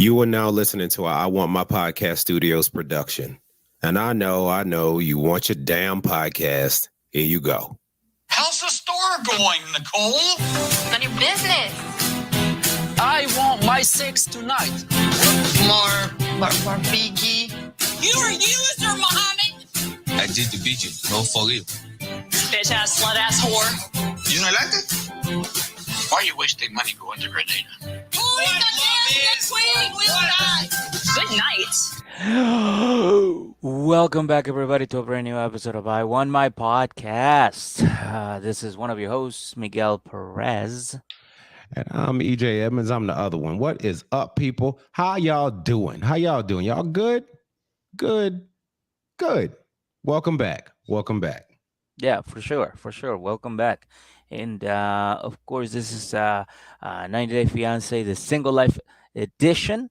You are now listening to I Want My Podcast Studios production. And I know, you want your damn podcast. Here you go. How's the store going, Nicole? None your business. I want my sex tonight. More Biggie. You're a user, Mohammed. I did the beating, no for you. Bitch ass, slut ass whore. You don't like it? Why are you wasting money going to Grenada? Who is the queen? Good night. Welcome back, everybody, to a brand new episode of I Want My Podcast. This is one of your hosts, Miguel Perez. And I'm EJ Edmonds. I'm the other one. What is up, people? How y'all doing? Y'all good? Good. Welcome back. Yeah, for sure. Welcome back. And of course, this is 90 Day Fiancé, the Single Life edition.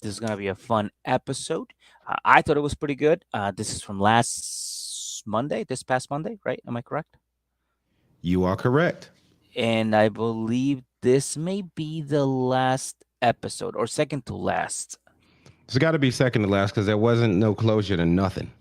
This is going to be a fun episode. I thought it was pretty good. This is from this past Monday, right? Am I correct? You are correct. And I believe this may be the last episode or second to last. It's got to be second to last because there wasn't no closure to nothing.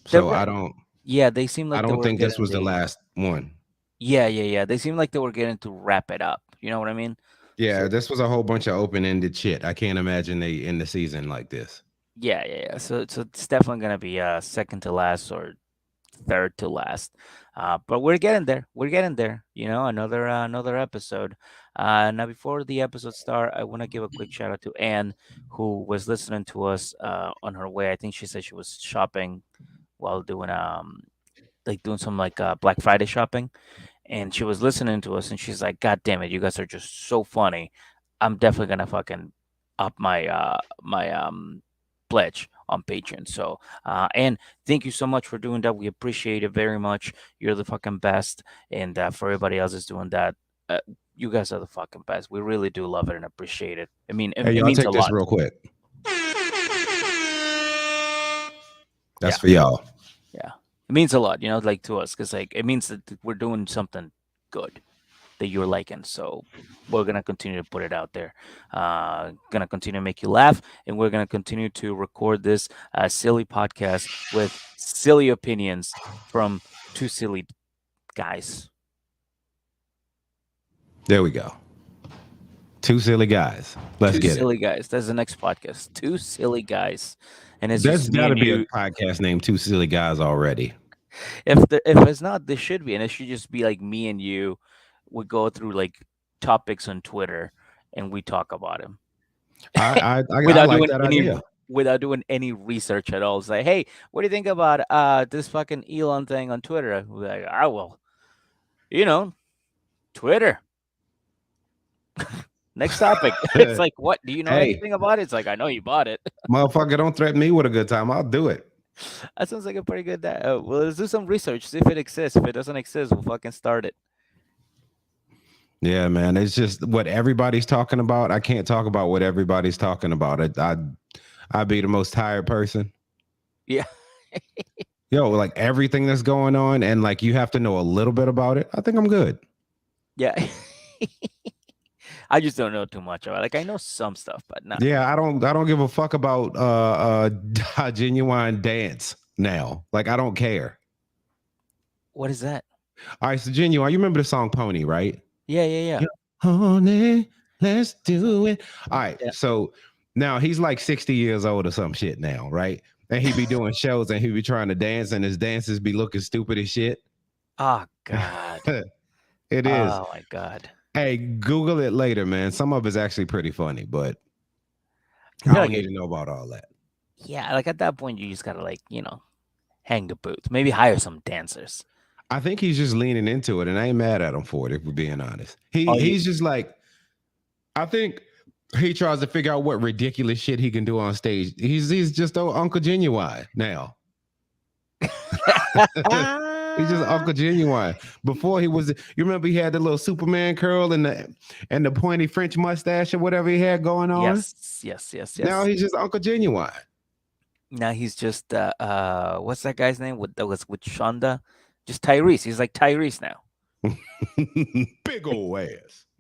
So Yeah, they seem like I don't think this was the last one. Yeah. They seem like they were getting to wrap it up. You know what I mean? Yeah, this was a whole bunch of open-ended shit. I can't imagine they end the season like this. Yeah. So it's definitely gonna be second to last or third to last. But we're getting there. You know, another episode. Now before the episode start, I want to give a quick shout out to Anne, who was listening to us on her way. I think she said she was shopping while doing some Black Friday shopping, and she was listening to us, and she's like, "God damn it, you guys are just so funny. I'm definitely gonna fucking up my pledge on Patreon." So, and thank you so much for doing that. We appreciate it very much. You're the fucking best, and for everybody else is doing that, you guys are the fucking best. We really do love it and appreciate it. I mean, it means take a this lot. real quick. That's for y'all. Yeah, it means a lot, like to us, because it means that we're doing something good that you're liking. So we're gonna continue to put it out there. Gonna continue to make you laugh, and we're gonna continue to record this silly podcast with silly opinions from two silly guys. There we go. Two silly guys. Let's get it. Two silly guys. That's the next podcast. Two silly guys. And it's There's just me got to and be you. a podcast named Two Silly Guys already. If it's not, there should be, and it should just be like me and you. We go through like topics on Twitter and we talk about them I without like doing that any idea. without doing any research at all. It's like, hey, what do you think about this fucking Elon thing on Twitter? We're like, well, Twitter. Next topic. It's like, what? Do you know anything about it? It's like, I know you bought it. Motherfucker, don't threaten me with a good time. I'll do it. That sounds like a pretty good. Well, let's do some research. See if it exists. If it doesn't exist, we'll fucking start it. Yeah, man. It's just what everybody's talking about. I can't talk about what everybody's talking about. I'd be the most tired person. Yeah. Yo, like everything that's going on, and like you have to know a little bit about it. I think I'm good. Yeah. I just don't know too much about it. Like I know some stuff, but not. Yeah, I don't give a fuck about Genuine Dance now. Like I don't care. What is that? All right, so Genuine, you remember the song Pony, right? Yeah. Honey, let's do it. All right, Yeah. So now he's like 60 years old or some shit now, right? And he be doing shows and he be trying to dance, and his dances be looking stupid as shit. Oh God. It is. Oh my God. Hey, Google it later, man. Some of it's actually pretty funny, but I I feel don't like need to know about all that. Yeah, like at that point, you just gotta hang the boots. Maybe hire some dancers. I think he's just leaning into it, and I ain't mad at him for it, if we're being honest. He's just like, I think he tries to figure out what ridiculous shit he can do on stage. He's just Uncle Genuine now. He's just Uncle Genuine. Before he was, you remember he had the little Superman curl and the pointy French mustache or whatever he had going on. Yes. Now he's just Uncle Genuine. Now he's just what's that guy's name? That was with Shonda? Just Tyrese. He's like Tyrese now. Big old ass.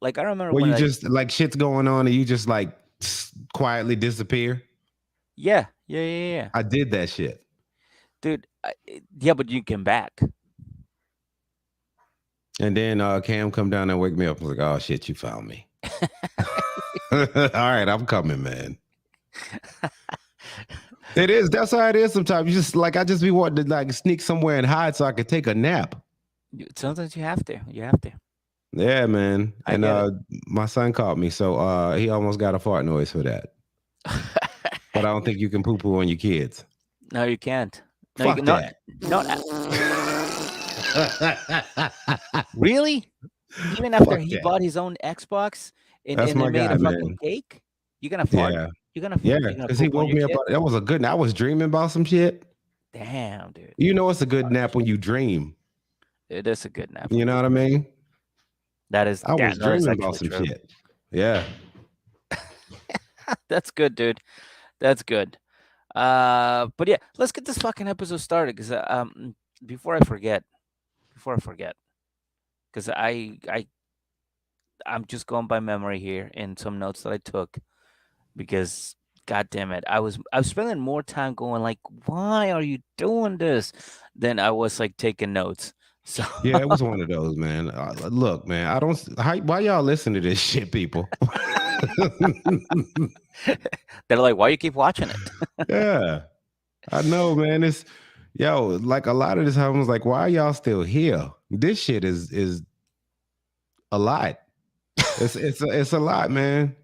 Like I remember Where when you like just like shit's going on and you just like quietly disappear. yeah. I did that shit. Dude, yeah, but you came back. And then Cam come down and wake me up. I was like, oh shit, you found me. All right, I'm coming, man. It is. That's how it is sometimes. You just like I just be wanting to like sneak somewhere and hide so I could take a nap. Sometimes you have to. You have to. Yeah, man. I And get it. my son caught me, so he almost got a fart noise for that. But I don't think you can poo poo on your kids. No, you can't. No, Fuck you can that. not. Really? Even after Fuck he that. bought his own Xbox That's and they my made guy, a fucking man. cake, you gonna fart? Yeah. You gonna Yeah, you gonna because he poop on woke your me up. kid? That was a good. I was dreaming about some shit. Damn, dude. You know, it's a good nap when you dream. It is a good nap. You know what I mean? That is I was that is dreaming about actually some true. shit. Yeah. That's good, dude. That's good. But yeah, let's get this fucking episode started because before I forget, because I'm just going by memory here in some notes that I took because god damn it, I was spending more time going like, why are you doing this than I was like taking notes. So Yeah, it was one of those, man. Look, man, I don't. Why y'all listen to this shit, people? they're like, why you keep watching it? Yeah, I know, man. It's like a lot of this time I was like, why are y'all still here? This shit is a lot. It's a lot, man.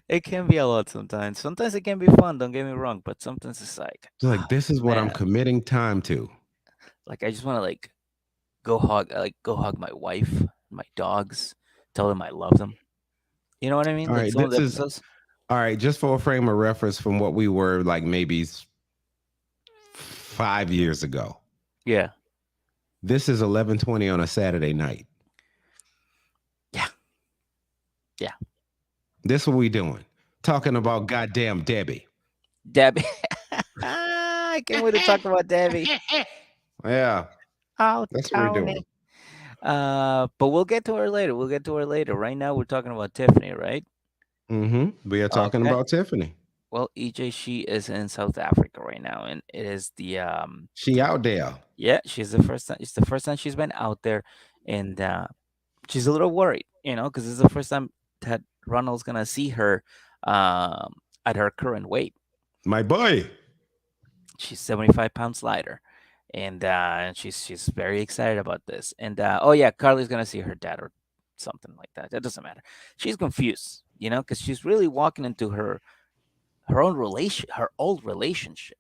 It can be a lot sometimes. Sometimes it can be fun, don't get me wrong, but sometimes it's like, It's like this is what I'm man, committing time to. like I just want to like go hug my wife, my dogs, tell them I love them. You know what I mean? All Like right, some of the this is episodes. all right. Just for a frame of reference from what we were like maybe 5 years ago. Yeah. This is 11:20 on a Saturday night. Yeah. This what we doing? Talking about goddamn Debbie. Debbie. I can't wait to talk about Debbie. Yeah, Oh, that's what we're doing. Tony. But we'll get to her later. We'll get to her later. Right now, we're talking about Tiffany, right? We are talking Okay. about Tiffany. Well, EJ, she is in South Africa right now, and it is the She out there. yeah, she's the first time. It's the first time she's been out there, and she's a little worried, you know, because it's the first time that Ronald's gonna see her at her current weight. My boy. She's 75 pounds lighter, and she's very excited about this. And oh yeah, Carly's gonna see her dad or something like that. It doesn't matter. She's confused, you know, because she's really walking into her old relationship,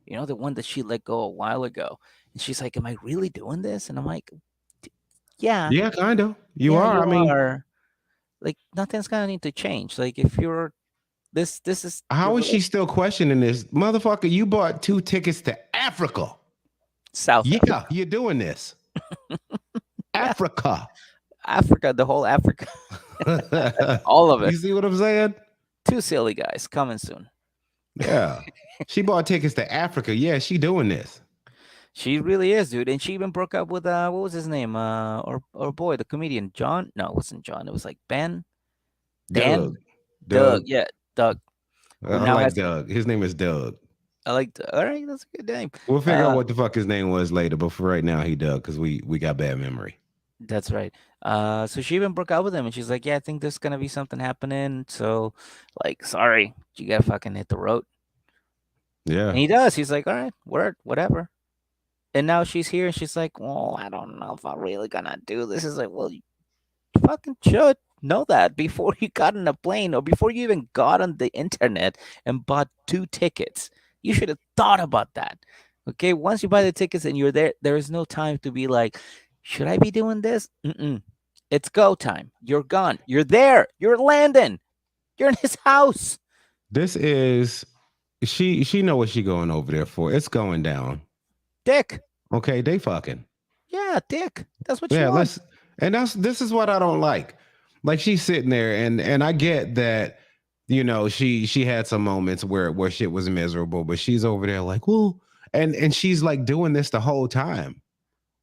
you know, the one that she let go a while ago. And she's like, am I really doing this? And I'm like, yeah. Yeah, kind of. You Yeah, are. you I mean, are. Like nothing's gonna need to change. Like if you're this is how your is she still questioning this? Motherfucker, you bought 2 tickets to Africa. South Yeah, you're doing this. Africa. Africa, the whole Africa. All of it. You see what I'm saying? 2 silly guys coming soon. Yeah. She bought tickets to Africa. Yeah, she doing this. She really is, dude. And she even broke up with what was his name? Or boy, the comedian John. No, it wasn't John. It was like Ben. Dan. Doug. Yeah, Doug. I like Doug. His name is Doug. I like. All right, that's a good name. We'll figure out what the fuck his name was later, but for right now, he Doug because we got bad memory. That's right. So she even broke up with him, and she's like, "Yeah, I think there's gonna be something happening." So, like, sorry, you gotta fucking hit the road. Yeah, and he does. He's like, "All right, word, whatever." And now she's here, and she's like, "Well, I don't know if I'm really gonna do this." Is like, well, you fucking should know that before you got on a plane or before you even got on the internet and bought 2 tickets. You should have thought about that. Okay, once you buy the tickets and you're there, there is no time to be like, should I be doing this? It's go time. You're gone. You're there. You're landing. You're in his house. This is she know what she going over there for. It's going down. Dick. Okay, they fucking. Yeah, dick. That's what she wants. This is what I don't like. Like she's sitting there and I get that, you know, she had some moments where shit was miserable, but she's over there like, well, and she's like doing this the whole time.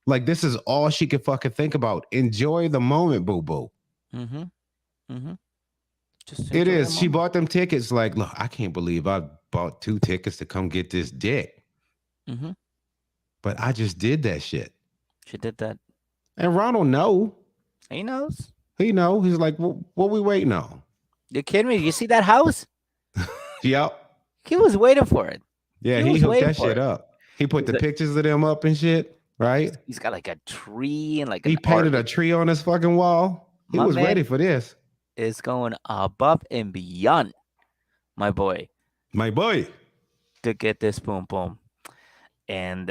Like this is all she could fucking think about. Enjoy the moment, boo boo. Mm-hmm. Mm-hmm. Just It enjoy the is. She moment. bought them tickets. Like, look, I can't believe I bought 2 tickets to come get this dick, Mm-hmm. but I just did that shit. She did that. And Ronald know. He knows. He know. He's like, what we waiting on? You kidding me? You see that house? Yep. He was waiting for it. Yeah, He he was hooked waiting that for shit it. up. He put He's the like, pictures of them up and shit, right? he's got like a tree and like He an art. painted a tree on his fucking wall. He My was ready man for this. is going above and beyond, my boy, My boy. to get this boom boom. And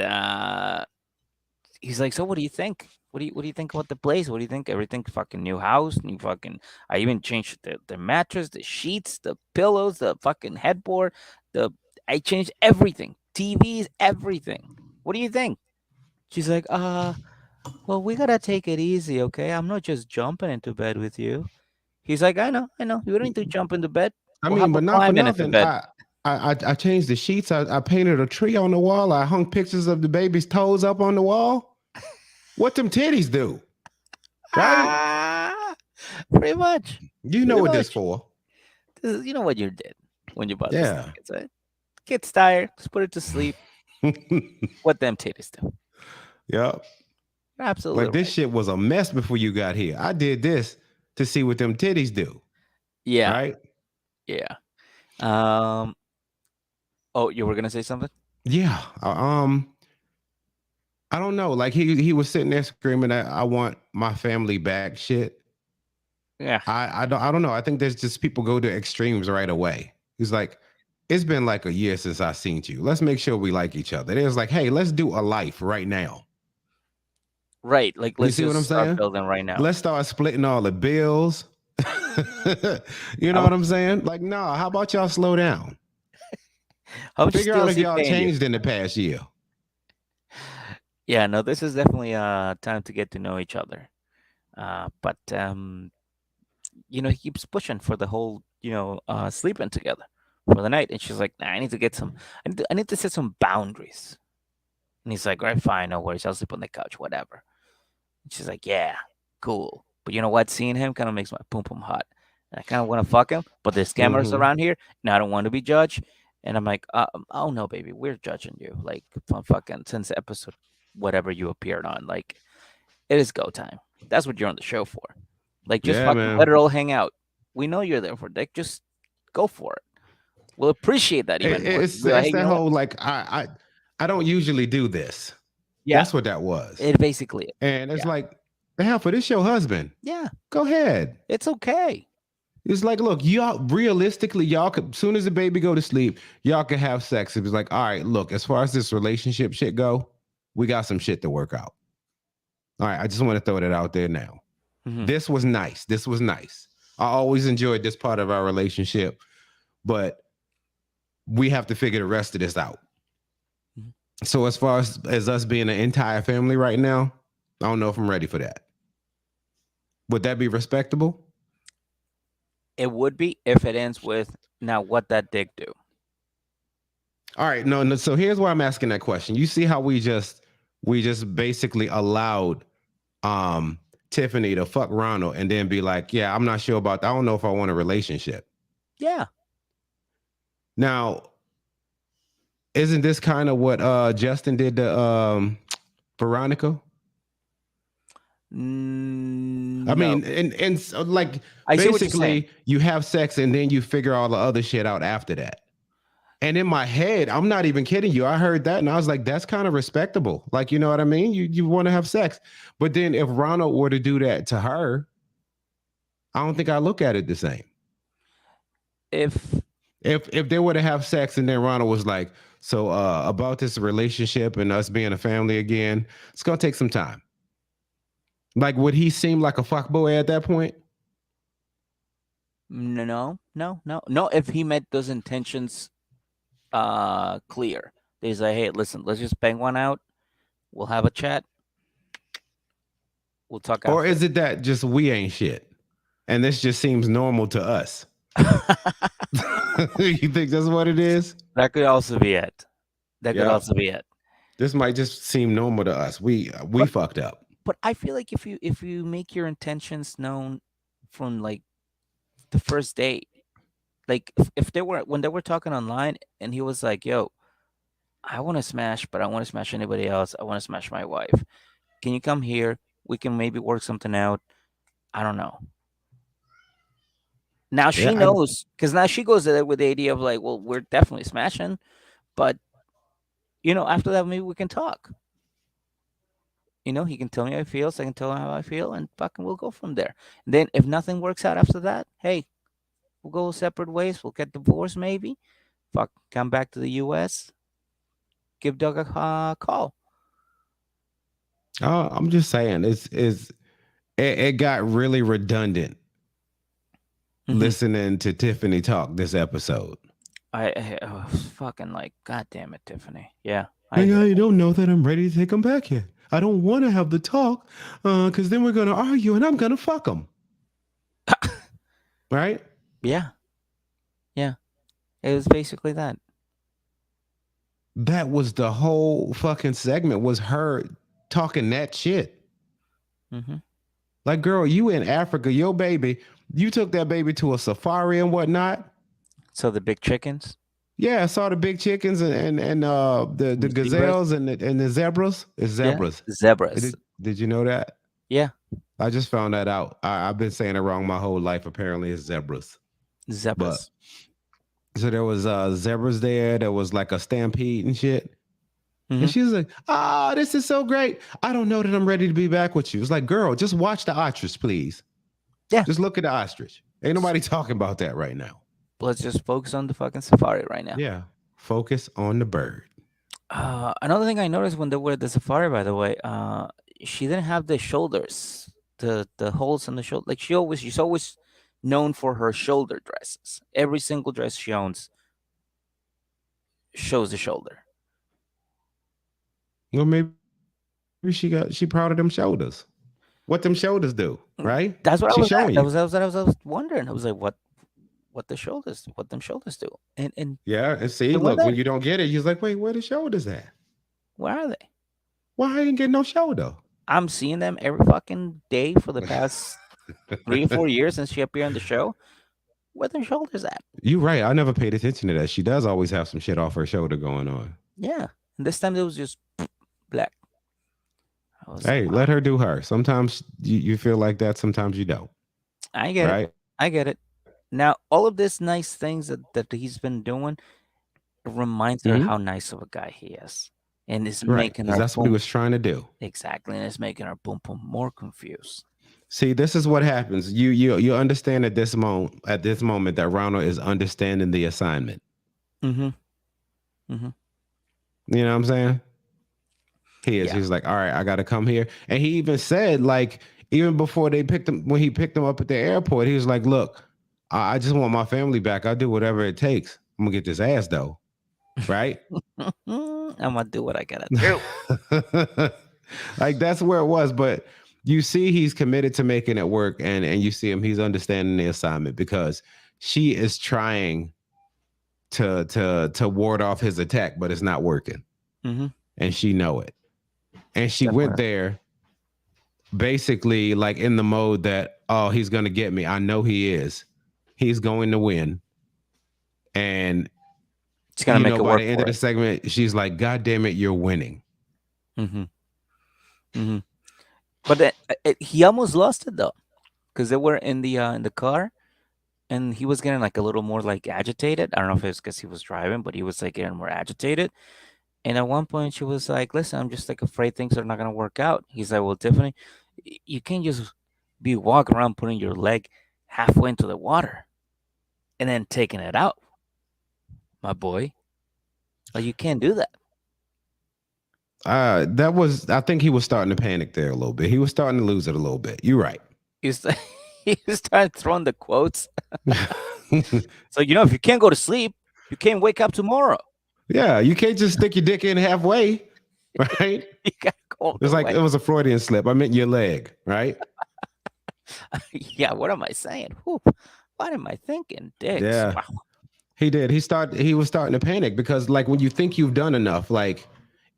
he's like, so what do you think? What do you think about the place? What do you think? Everything fucking new house, new fucking. I even changed the mattress, the sheets, the pillows, the fucking headboard. I changed everything. TVs, everything. What do you think? She's like, well, we gotta take it easy, okay? I'm not just jumping into bed with you. He's like, I know. You don't need to jump into bed. I Well, how mean, but about not for climbing into nothing. bed? I changed the sheets. I painted a tree on the wall. I hung pictures of the baby's toes up on the wall. What them titties do? Right? Pretty much. You know what this for. You know what you did when you bought Yeah. this tickets, right? Kids tired. Just put it to sleep. What them titties do? Yep. Absolutely. Like this shit was a mess before you got here. I did this to see what them titties do. Yeah. Right? Yeah. Oh, you were gonna say something? Yeah. I don't know. Like he was sitting there screaming that I want my family back shit. Yeah. I don't know. I think there's just people go to extremes right away. He's like, it's been like a year since I seen you. Let's make sure we like each other. There's like, hey, let's do a life right now. Right. Like let's see what I'm just start saying? building right now. Let's start splitting all the bills. You know what I'm saying? Like, nah, how about y'all slow down? How much Figure out still if he y'all paying you? changed in the past year. Yeah, no, this is definitely time to get to know each other. But you know, he keeps pushing for the whole, you know, sleeping together for the night. And she's like, nah, I need to get some, I need to set some boundaries. And he's like, all right, fine, no worries. I'll sleep on the couch, whatever. And she's like, yeah, cool. But you know what? Seeing him kind of makes my pum pum hot. And I kind of want to fuck him, but there's cameras around here, and I don't want to be judged. And I'm like, oh no, baby, we're judging you. Like, from fucking since episode whatever you appeared on. Like, it is go time. That's what you're on the show for. Like, just Yeah, fucking man. let it all hang out. We know you're there for Dick. Just go for it. We'll appreciate that even more. It's Be like, hey, that you know what? whole like I don't usually do this. Yeah, That's what that was. it basically. And it's yeah. like, the hell for this your husband. Yeah, Go ahead. it's okay. It's like, look, y'all realistically, y'all could, as soon as the baby go to sleep, y'all could have sex. It was like, all right, look, as far as this relationship shit go, we got some shit to work out. All right, I just want to throw that out there now. Mhm. This was nice. This was nice. I always enjoyed this part of our relationship, but we have to figure the rest of this out. Mhm. So as far as us being an entire family right now, I don't know if I'm ready for that. Would that be respectable? It would be if it ends with, now what that dick do? All right, no. So here's why I'm asking that question. You see how we just basically allowed Tiffany to fuck Ronald and then be like, yeah, I'm not sure about that. I don't know if I want a relationship. Yeah. Now, isn't this kind of what Justin did to Veronica? I mean, and so, like, I see what you're saying. basically you have sex and then you figure all the other shit out after that. And in my head, I'm not even kidding you. I heard that and I was like, that's kind of respectable. Like, you know what I mean? You want to have sex. But then if Ronald were to do that to her, I don't think I look at it the same. If they were to have sex and then Ronald was like, so about this relationship and us being a family again, it's gonna take some time. Like, would he seem like a fuckboy at that point? no. If he met those intentions clear, he's like, hey, listen, let's just bang one out. We'll have a chat. We'll talk. Or is it that just we ain't shit, and this just seems normal to us? You think that's what it is? That could also be it. Could also be it. This might just seem normal to us. We fucked up. But I feel like if you make your intentions known from like the first date. Like if they were when they were talking online, and he was like, "Yo, I want to smash, but I want to smash anybody else. I want to smash my wife. Can you come here? We can maybe work something out." I don't know. Now Yeah, she knows because now she goes there with the idea of like, well, we're definitely smashing, but after that maybe we can talk. He can tell me how he feels. I can tell him how I feel, and fucking we'll go from there. And then if nothing works out after that, hey, we'll go separate ways. We'll get divorced maybe. Fuck, come back to the U.S. Give Doug a call. I'm just saying, it got really redundant listening to Tiffany talk this episode. I was fucking like, God damn it, Tiffany. Yeah. I don't know that I'm ready to take him back yet. I don't want to have the talk because then we're going to argue and I'm going to fuck him. Right? Yeah. Yeah. It was basically that. That was the whole fucking segment, was her talking that shit. Like, girl, you in Africa, your baby, you took that baby to a safari and whatnot. So the big chickens? Yeah, I saw the big chickens and the gazelles and the zebras. It's zebras. Yeah, zebras. Did you know that? Yeah. I just found that out. I've been saying it wrong my whole life. Apparently, it's zebras. Zebras. So there was zebras there. There was like a stampede and shit. And she was like, this is so great. I don't know that I'm ready to be back with you. It's like, girl, just watch the ostrich, please. Yeah. Just look at the ostrich. Ain't nobody talking about that right now. Let's just focus on the fucking safari right now. Yeah. Focus on the bird. Another thing I noticed when they were at the safari, by the way, she didn't have the shoulders, the holes in the shoulder. Like she's always known for her shoulder dresses. Every single dress she owns shows the shoulder. Well, maybe she proud of them shoulders. What them shoulders do, right? That's what She's I was wondering. I was like, what them shoulders do? And yeah, and see, look, when you don't get it, you're like, wait, where the shoulders at? Where are they? Why I ain't getting no shoulder? I'm seeing them every fucking day for the past 3 or 4 years since she appeared on the show. Where the shoulders at? You're right. I never paid attention to that. She does always have some shit off her shoulder going on. Yeah. And this time it was just black. Hey, let her do her. Sometimes you feel like that. Sometimes you don't. I get it. I get it. Now, all of these nice things that he's been doing reminds her how nice of a guy he is. And it's making her. That's what he was trying to do. Exactly. And it's making her boom more confused. See, this is what happens. You understand at this moment that Ronald is understanding the assignment. You know what I'm saying? He is. Yeah. He's like, all right, I got to come here. And he even said, like, even before they picked him, when he picked him up at the airport, he was like, look, I just want my family back. I'll do whatever it takes. I'm gonna get this ass though. Right? I'm gonna do what I gotta do. Like, that's where it was. But you see he's committed to making it work, and you see him, he's understanding the assignment, because she is trying to ward off his attack, but it's not working. And she know it. And she went there basically like in the mode that, oh, he's gonna get me. I know he is. He's going to win. And it's gonna make it work. By the end of the segment, she's like, God damn it, you're winning. But he almost lost it though, because they were in the car, and he was getting like a little more like agitated. I don't know if it's because he was driving, but he was like getting more agitated. And at one point, she was like, "Listen, I'm just like afraid things are not gonna work out." He's like, "Well, Tiffany, you can't just be walking around putting your leg halfway into the water and then taking it out, my boy. Like, you can't do that." I think he was starting to panic there a little bit. He was starting to lose it a little bit. You're right. He was starting throwing the quotes. So, if you can't go to sleep, you can't wake up tomorrow. Yeah, you can't just stick your dick in halfway, right? You gotta go. It's like, it was a Freudian slip. I meant your leg, right? Yeah, what am I saying? Whew, what am I thinking? Dicks. Yeah. Wow. He did. He was starting to panic, because like when you think you've done enough, like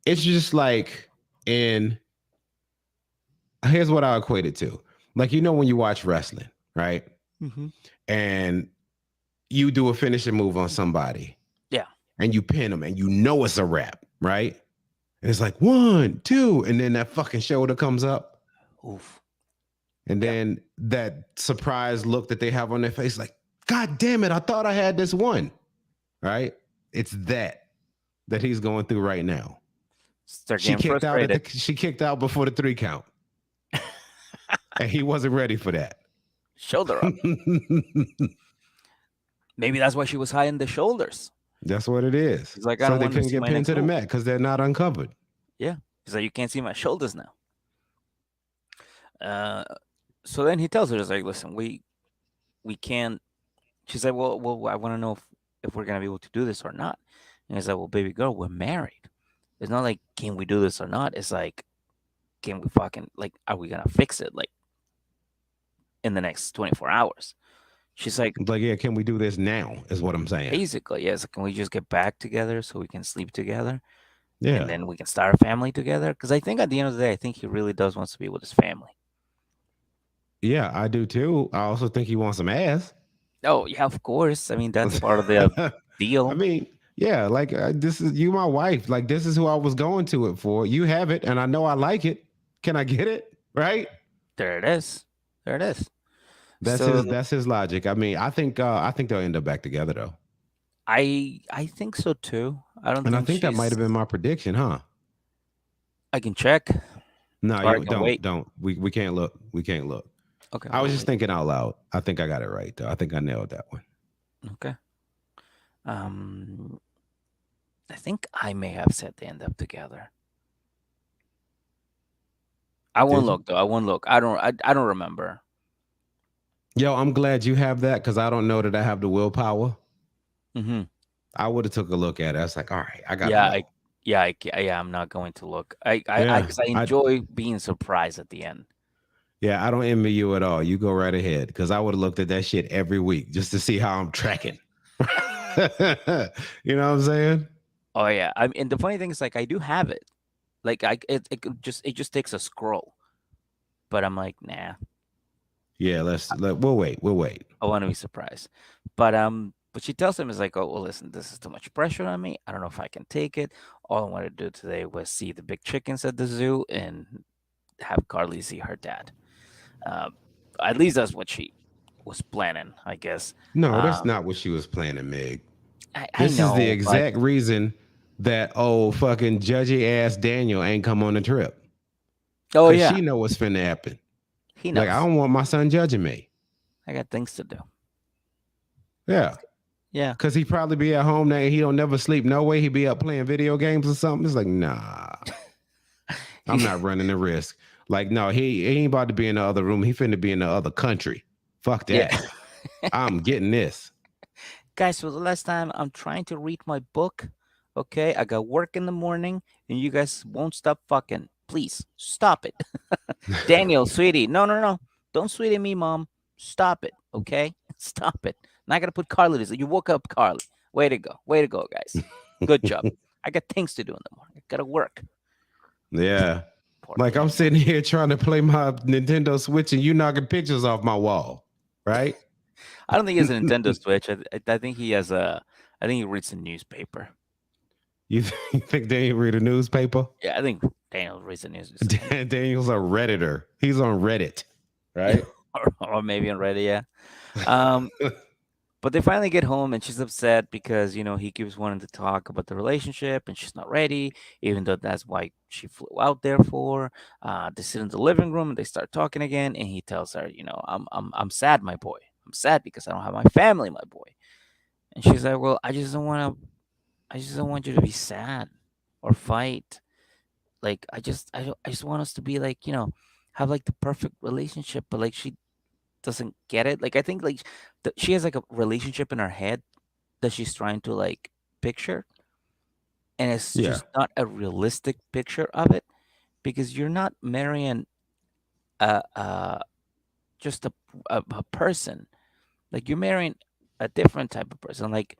it's just like here's what I equate it to. Like, when you watch wrestling, right? Mm-hmm. And you do a finishing move on somebody Yeah. and you pin them and you know it's a wrap, right? And it's like 1, 2, and then that fucking shoulder comes up. Oof. And Yeah. then that surprised look that they have on their face, like, God damn it, I thought I had this one. Right? It's that he's going through right now. Start getting frustrated. She kicked out before the 3 count. And he wasn't ready for that. Shoulder up. Maybe that's why she was hiding the shoulders. That's what it is. He's like, I so don't they want to couldn't see get my pinned next to the move. mat because they're not uncovered. Yeah. He's like, you can't see my shoulders now. So then he tells her, he's like, listen, we can't. She's like, well, I want to know if we're gonna be able to do this or not. And he's like, well, baby girl, we're married. It's not like, can we do this or not? It's like, can we fucking, like, are we gonna fix it like in the next 24 hours? She's like, yeah, can we do this now? Is what I'm saying. basically, yes. Can we just get back together so we can sleep together? Yeah. And then we can start a family together? Because I think at the end of the day, I think he really does wants to be with his family. Yeah, I do too. I also think he wants some ass. Oh, yeah, of course. I mean, that's part of the deal. I mean, yeah, like this is you, my wife. Like this is who I was going to it for. You have it, and I know I like it. Can I get it? Right? There it is. There it is. That's his logic. I mean, I think they'll end up back together though. I think so too. I don't And I think think that might have been my prediction, huh? I can check. No, Or I you can wait. don't. We can't look. We can't look. Okay. I was just thinking out loud. I think I got it right though. I think I nailed that one. Okay. I think I may have said they end up together. I won't look though. I won't look. I don't remember. Yo, I'm glad you have that because I don't know that I have the willpower. Mm-hmm. I would have took a look at it. I was like, all right, I got Yeah, I'm not going to look. Because I enjoy being surprised at the end. Yeah, I don't envy you at all. You go right ahead because I would have looked at that shit every week just to see how I'm tracking. You know what I'm saying? Oh yeah. And the funny thing is, like, I do have it. Like, it just takes a scroll. But I'm like, nah. Yeah, we'll wait. We'll wait. I want to be surprised. But she tells him, is like, oh, well, listen, this is too much pressure on me. I don't know if I can take it. All I wanted to do today was see the big chickens at the zoo and have Carly see her dad. At least that's what she was planning, I guess. No, that's not what she was planning, Meg. This is the exact reason that fucking judgy ass Daniel ain't come on the trip. Oh yeah, she know what's finna happen. He knows. Like, I don't want my son judging me. I got things to do. Yeah. Yeah. Because he probably be at home now and he don't never sleep. No way he be up playing video games or something. It's like, nah. I'm not running the risk. Like, no, he ain't about to be in the other room. He finna be in the other country. Fuck that. Yeah. I'm getting this. Guys, for the last time, I'm trying to read my book. Okay? I got work in the morning and you guys won't stop fucking. Please, stop it. Daniel, sweetie. No. Don't sweetie me, Mom. Stop it, okay? Stop it. Not gonna put Carly to sleep. You woke up Carly. Way to go, guys. Good job. I got things to do in the morning. I gotta work. Yeah. Like, I'm sitting here trying to play my Nintendo Switch and you knocking pictures off my wall, right? I don't think he has a Nintendo Switch. I think he has I think he reads the newspaper. You think Daniel read a newspaper? Yeah, I think Daniel reads the newspaper. Daniel's a Redditor. He's on Reddit, right? or maybe on Reddit, yeah. But they finally get home and she's upset because, he keeps wanting to talk about the relationship and she's not ready, even though that's why she flew out there for. They sit in the living room and they start talking again. And he tells her, I'm sad, my boy. I'm sad because I don't have my family, my boy. And she's like, well, I just don't want you to be sad or fight. Like, I just want us to be like, have like the perfect relationship. But like, she doesn't get it. Like, I think like she has like a relationship in her head that she's trying to like picture. And it's just not a realistic picture of it because you're not marrying just a person. Like, you're marrying a different type of person. Like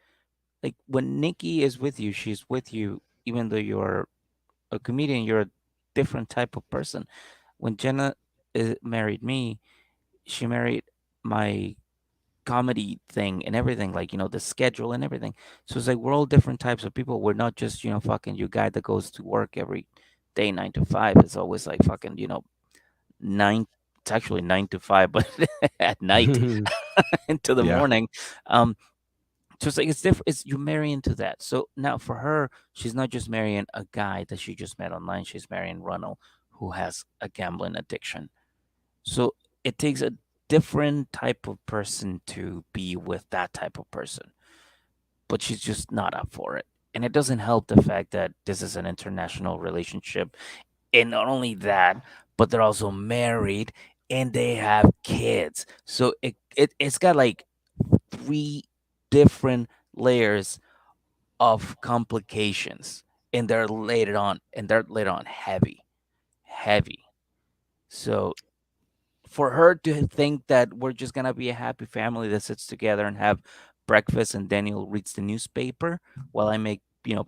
when Nikki is with you, she's with you, even though you're a comedian, you're a different type of person. When Jenna married me, she married my comedy thing and everything, like, the schedule and everything. So it's like we're all different types of people. We're not just, fucking you guy that goes to work every day 9 to 5. It's always like fucking, nine. It's actually 9 to 5, but at night into the Yeah. morning. So it's like it's different. It's you marry into that. So now for her, she's not just marrying a guy that she just met online. She's marrying Ronald, who has a gambling addiction. So it takes a different type of person to be with that type of person. But she's just not up for it. And it doesn't help the fact that this is an international relationship. And not only that, but they're also married and they have kids. So it's got like three different layers of complications. And they're later on heavy. Heavy. So for her to think that we're just gonna be a happy family that sits together and have breakfast and Daniel reads the newspaper while I make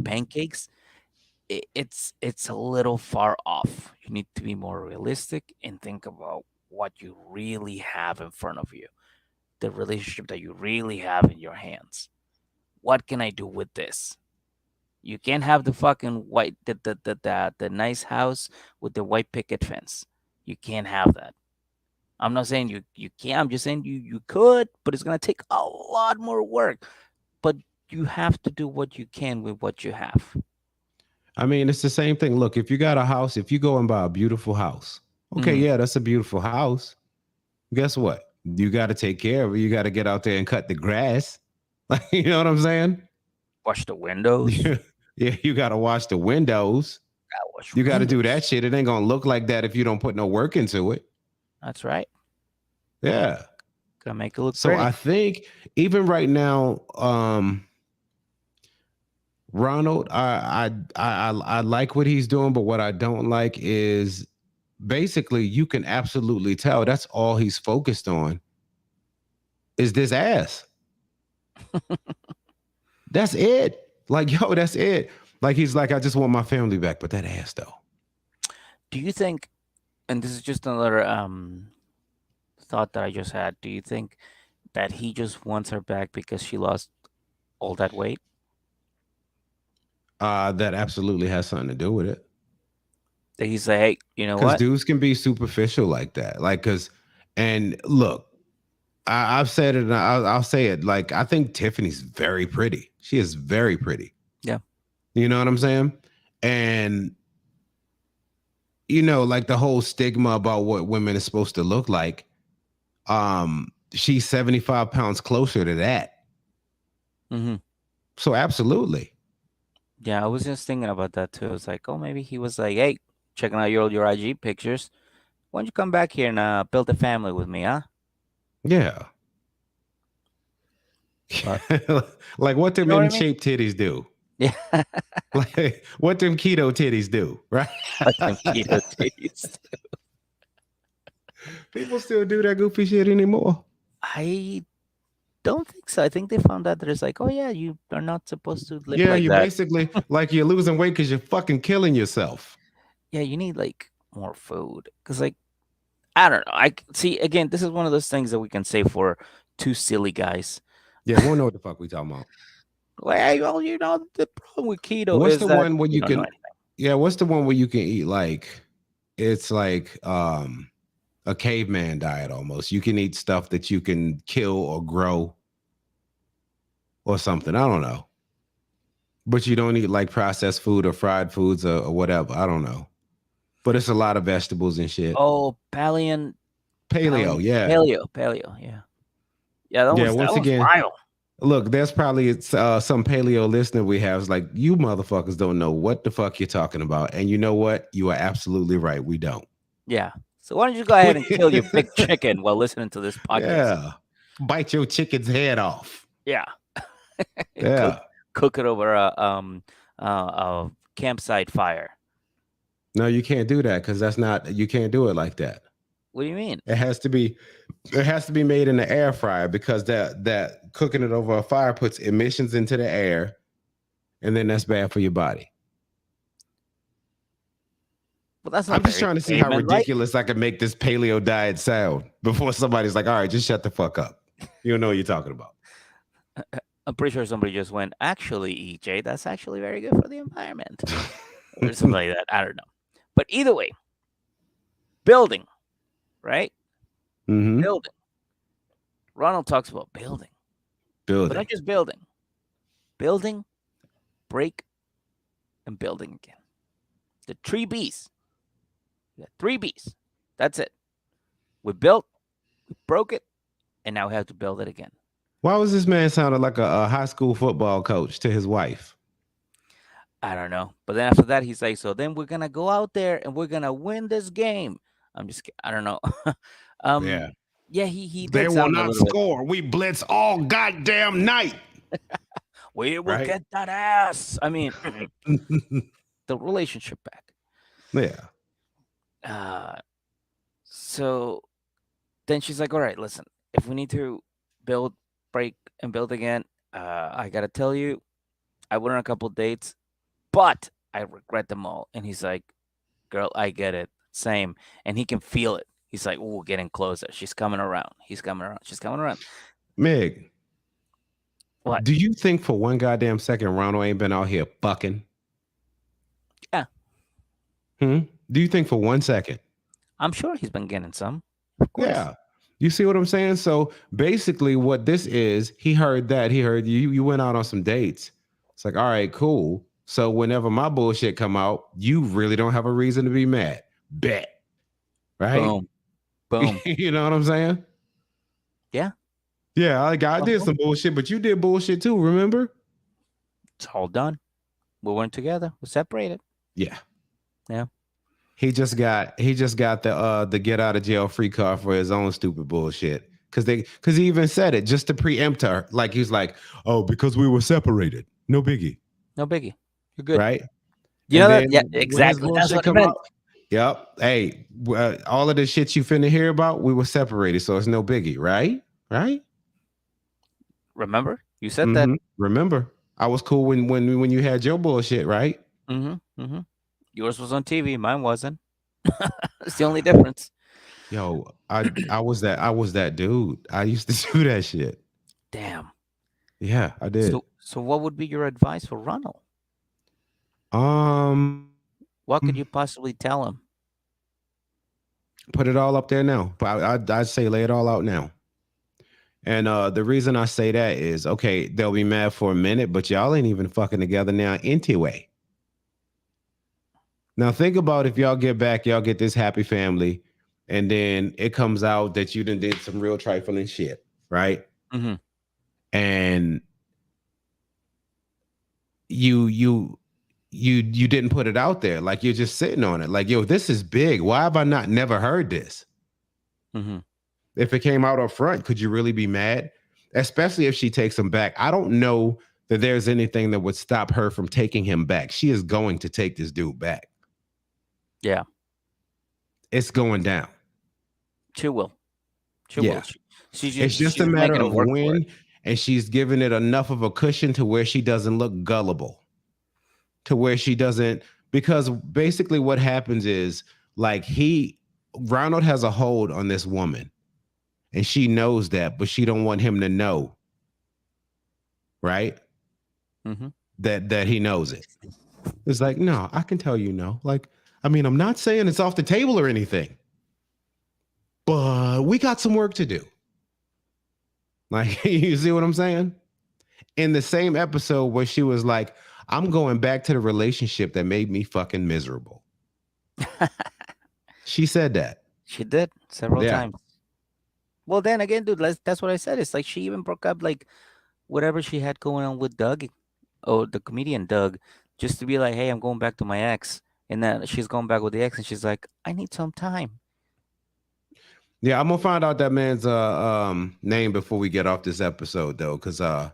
pancakes, it's a little far off. You need to be more realistic and think about what you really have in front of you, the relationship that you really have in your hands. What can I do with this? You can't have the fucking white the nice house with the white picket fence. You can't have that. I'm not saying you can't. I'm just saying you could, but it's gonna take a lot more work. But you have to do what you can with what you have. I mean, it's the same thing. Look, if you got a house, if you go and buy a beautiful house, okay, Mhm. yeah, that's a beautiful house. Guess what? You got to take care of it. You got to get out there and cut the grass. Like, you know what I'm saying? Wash the windows. Yeah, yeah, you got to wash the windows. Gotta wash You got to do that windows. shit. It ain't gonna look like that if you don't put no work into it. That's right. Yeah. Gotta make it look So pretty. I think even right now, Ronald, I like what he's doing, but what I don't like is basically you can absolutely tell that's all he's focused on is this ass. That's it. Like, yo, that's it. Like he's like, I just want my family back, but that ass though. Do you think? And this is just another thought that I just had. Do you think that he just wants her back because she lost all that weight? That absolutely has something to do with it. That he's like, hey, you know Because what? dudes can be superficial like that. Like, and look, I've said it and I'll say it. Like, I think Tiffany's very pretty. She is very pretty. Yeah. You know what I'm saying? And, like the whole stigma about what women is supposed to look like, she's 75 pounds closer to that. Mm-hmm. So, absolutely. Yeah, I was just thinking about that too. It's like, oh, maybe he was like, hey, checking out your IG pictures. Why don't you come back here and build a family with me, huh? Yeah. But Like, what you them know what in I mean? shape titties do? Yeah. Like, what them keto titties do? Right? Let them keto taste. People still do that goofy shit anymore. I don't think so. I think they found out that it's like, oh yeah, you are not supposed to live Yeah, like you that. basically like you're losing weight because you're fucking killing yourself. Yeah, you need like more food. Cause like I don't know. I see again, this is one of those things that we can say for two silly guys. Yeah, we don't know what the fuck we talking about. Like, hey, well, the problem with keto What's is the that one where you you don't know can? anything. Yeah, what's the one where you can eat like it's like a caveman diet almost. You can eat stuff that you can kill or grow or something. I don't know. But you don't eat like processed food or fried foods or whatever. I don't know. But it's a lot of vegetables and shit. Oh, Paleo, yeah. paleo, yeah. Yeah, Yeah, that once one's again, wild. look, there's probably some paleo listener we have is like, you motherfuckers don't know what the fuck you're talking about. And you know what? You are absolutely right. We don't. Yeah. So why don't you go ahead and kill your big chicken while listening to this podcast? Yeah. Bite your chicken's head off. Yeah. cook Yeah. cook it over a campsite fire. No, you can't do that because you can't do it like that. What do you mean? It has to be made in the air fryer because that cooking it over a fire puts emissions into the air, and then that's bad for your body. Well, that's I'm not just very trying to see how statement, right? ridiculous I can make this paleo diet sound before somebody's like, all right, just shut the fuck up. You don't know what you're talking about. I'm pretty sure somebody just went, actually, EJ, that's actually very good for the environment. Or something like that. I don't know. But either way, building, right? Mm-hmm. Building. Ronald talks about building, but Building. not just building. Building, break, and building again. The three B's. We got three B's. That's it. We built, we broke it, and now we have to build it again. Why was this man sounding like a high school football coach to his wife? I don't know. But then after that, he's like, so then we're gonna go out there and we're gonna win this game. I don't know. Yeah. Yeah, he They did will sound a not little bit. score. We blitz all goddamn night. We will Right? get that ass. I mean, the relationship back. Yeah. So then she's like, all right, listen, if we need to build, break, and build again, I gotta tell you, I went on a couple dates, but I regret them all. And he's like, girl, I get it. Same. And he can feel it. He's like, oh, getting closer. She's coming around. He's coming around. She's coming around. Meg. What? Do you think for one goddamn second Ronald ain't been out here fucking? Yeah. Do you think for 1 second? I'm sure he's been getting some. Of course. Yeah. You see what I'm saying? So basically what this is, he heard that. He heard you went out on some dates. It's like, all right, cool. So whenever my bullshit come out, you really don't have a reason to be mad. Bet. Right? Boom. Boom. You know what I'm saying? Yeah. Yeah, I did some bullshit, but you did bullshit too, remember? It's all done. We weren't together. We're separated. Yeah. Yeah. He just got the get out of jail free card for his own stupid bullshit. Cause he even said it just to preempt her. Like he's like, oh, because we were separated. No biggie. No biggie. You're good. Right? You know And that? Yeah, then when his exactly. That's bullshit what I come meant. out, yep. Hey, all of the shit you finna hear about, we were separated, so it's no biggie, right? Right? Remember? You said that. Remember, I was cool when you had your bullshit, right? Yours was on TV. Mine wasn't. It's the only difference. Yo, I was that dude. I used to do that shit. Damn. Yeah, I did. So what would be your advice for Ronald? What could you possibly tell him? Put it all up there now. But I'd say lay it all out now. And the reason I say that is, okay, they'll be mad for a minute, but y'all ain't even fucking together now anyway. Now think about if y'all get back, y'all get this happy family, and then it comes out that you done did some real trifling shit, right? And you didn't put it out there. Like you're just sitting on it. Like, yo, this is big. Why have I never heard this? If it came out up front, could you really be mad? Especially if she takes him back. I don't know that there's anything that would stop her from taking him back. She is going to take this dude back. Yeah. It's going down. She will. Yeah. It's just a matter of when, and she's given it enough of a cushion to where she doesn't look gullible. To where she doesn't, because basically what happens is like Ronald has a hold on this woman. And she knows that, but she don't want him to know, right? That he knows it. It's like, no, I can tell you no. Like, I mean, I'm not saying it's off the table or anything, but we got some work to do. Like, you see what I'm saying? In the same episode where she was like, I'm going back to the relationship that made me fucking miserable. She said that. She did several times. Well, then again, dude, that's what I said. It's like she even broke up like whatever she had going on with Doug, or the comedian Doug, just to be like, hey, I'm going back to my ex. And then she's going back with the ex and she's like, I need some time. Yeah, I'm gonna find out that man's name before we get off this episode, though, because I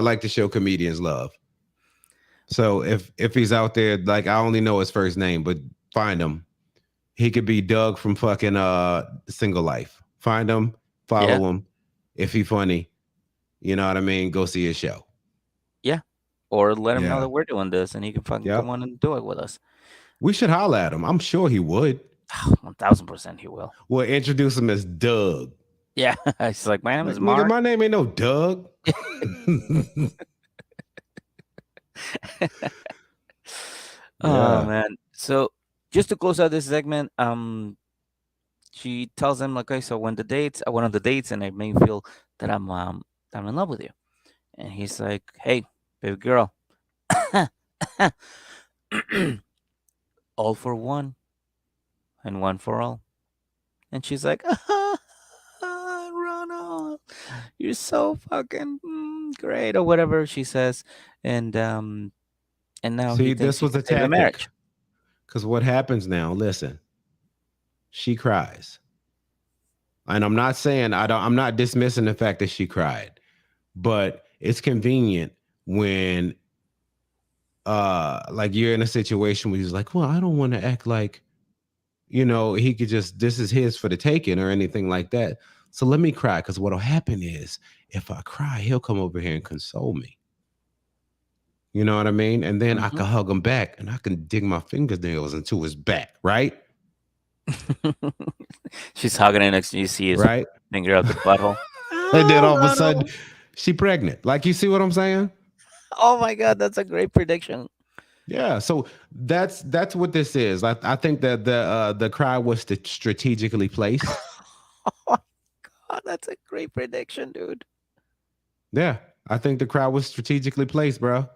like to show comedians love. So if he's out there, like I only know his first name, but find him. He could be Doug from fucking Single Life. Find him, follow him. If he's funny, you know what I mean? Go see his show. Yeah. Or let him know that we're doing this and he can fucking come on and do it with us. We should holler at him. I'm sure he would. 1000% he will. We'll introduce him as Doug. Yeah, it's like my name Like, is nigga, Mark. my name ain't no Doug. Oh Yeah. man. So just to close out this segment, she tells him like, okay, so when the dates, I went on the dates, and I made you feel that I'm in love with you. And he's like, hey, baby girl, all for one and one for all. And she's like, Ronald, you're so fucking great, or whatever she says. And now he See, thinks this he was can a save the tactic. marriage. Because what happens now, listen, she cries. And I'm not saying I'm not dismissing the fact that she cried, but it's convenient when like you're in a situation where he's like, well, I don't want to act like, he could just, this is his for the taking or anything like that. So let me cry. Because what'll happen is if I cry, he'll come over here and console me. You know what I mean? And then I Mhm. can hug him back and I can dig my fingernails into his back, right? She's hugging it next to you, see his Right. finger out the butthole. And then Oh, all of a sudden, Ronald. she pregnant. Like, you see what I'm saying? Oh my God, that's a great prediction. Yeah. So that's what this is. I think that the cry was strategically placed. Oh my God, that's a great prediction, dude. Yeah. I think the cry was strategically placed, bro.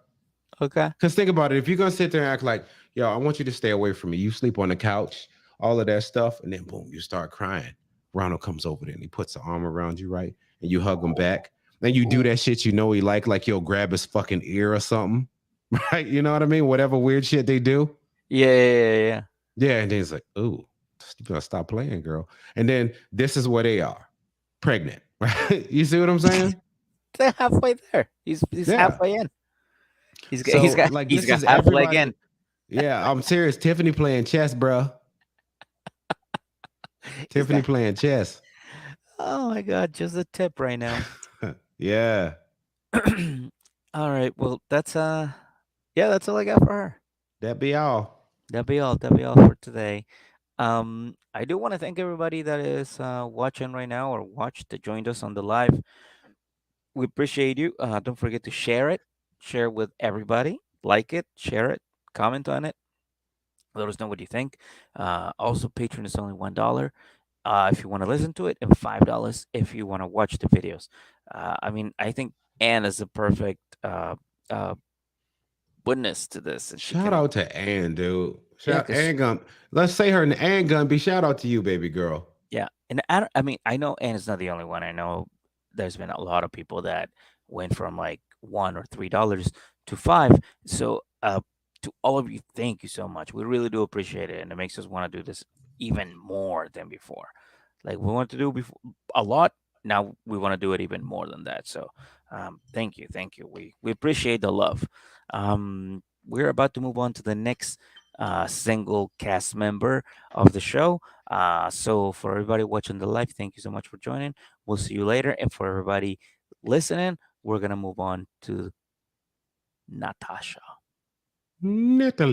Okay. Because think about it. If you're gonna sit there and act like, yo, I want you to stay away from me. You sleep on the couch, all of that stuff, and then boom, you start crying. Ronald comes over there and he puts an arm around you, right? And you hug him back. Then you do Ooh. that shit like you'll grab his fucking ear or something. Right? You know what I mean? Whatever weird shit they do. Yeah, yeah, yeah, Yeah. And then it's like, ooh, you better stop playing, girl. And then this is where they are. Pregnant. Right? You see what I'm yeah. saying? They're halfway there. He's Yeah. halfway in. So like He's this got is half leg everybody. in. Yeah, I'm serious. Tiffany playing chess, bro. He's Tiffany got. playing chess. Oh my God, just a tip right now. Yeah, All right. Well, yeah, that's all I got for her. that be all. That'll be all. That'll be all for today. I do want to thank everybody that is watching right now or watched that joined us on the live. We appreciate you. Don't forget to share it. Share with everybody. Like it. Share it. Comment on it. Let us know what you think. Also, Patreon is only $1 if you want to listen to it, and $5 if you want to watch the videos. I mean, I think Anne is a perfect uh, witness to this, and she Shout can. out to Ann, dude. Yeah, Shout because Ann Gun. Let's say her Ann Gunby. Shout out to you, baby girl. yeah, and I mean, I know Anne is not the only one. I know there's been a lot of people that went from like $1 or $3 to five. So, to all of you, thank you so much. We really do appreciate it, and it makes us want to do this even more than before. Like we want to do before a lot. Now we want to do it even more than that. So, thank you, thank you. We appreciate the love. We're about to move on to the next single cast member of the show. So for everybody watching the live, thank you so much for joining. We'll see you later. And for everybody listening, we're gonna move on to Natasha. Natalie.